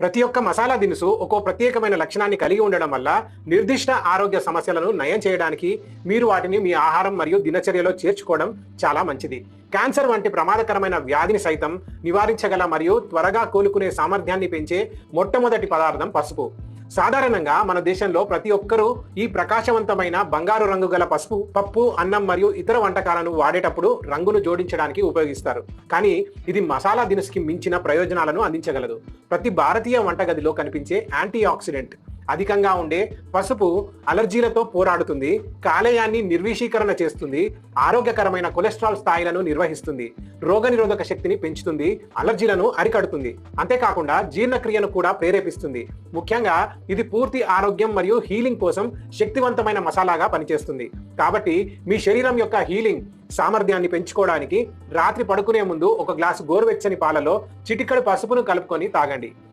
ప్రతి ఒక్క మసాలా దినుసు ఒక్కో ప్రత్యేకమైన లక్షణాన్ని కలిగి ఉండడం వల్ల నిర్దిష్ట ఆరోగ్య సమస్యలను నయం చేయడానికి మీరు వాటిని మీ ఆహారం మరియు దినచర్యలో చేర్చుకోవడం చాలా మంచిది. క్యాన్సర్ వంటి ప్రమాదకరమైన వ్యాధిని సైతం నివారించగల మరియు త్వరగా కోలుకునే సామర్థ్యాన్ని పెంచే మొట్టమొదటి పదార్థం పసుపు. సాధారణంగా మన దేశంలో ప్రతి ఒక్కరూ ఈ ప్రకాశవంతమైన బంగారు రంగు గల పసుపు పప్పు, అన్నం మరియు ఇతర వంటకాలను వాడేటప్పుడు రంగును జోడించడానికి ఉపయోగిస్తారు. కానీ ఇది మసాలా దినుసుకి మించిన ప్రయోజనాలను అందించగలదు. ప్రతి భారతీయ వంటగదిలో కనిపించే యాంటీ ఆక్సిడెంట్ అధికంగా ఉండే పసుపు అలర్జీలతో పోరాడుతుంది, కాలేయాన్ని నిర్వీషీకరణ చేస్తుంది, ఆరోగ్యకరమైన కొలెస్ట్రాల్ స్థాయిలను నిర్వహిస్తుంది, రోగనిరోధక శక్తిని పెంచుతుంది, అలర్జీలను అరికడుతుంది, అంతేకాకుండా జీర్ణక్రియను కూడా ప్రేరేపిస్తుంది. ముఖ్యంగా ఇది పూర్తి ఆరోగ్యం మరియు హీలింగ్ కోసం శక్తివంతమైన మసాలాగా పనిచేస్తుంది. కాబట్టి మీ శరీరం యొక్క హీలింగ్ సామర్థ్యాన్ని పెంచుకోవడానికి రాత్రి పడుకునే ముందు ఒక గ్లాసు గోరువెచ్చని పాలలో చిటికెడు పసుపును కలుపుకొని తాగండి.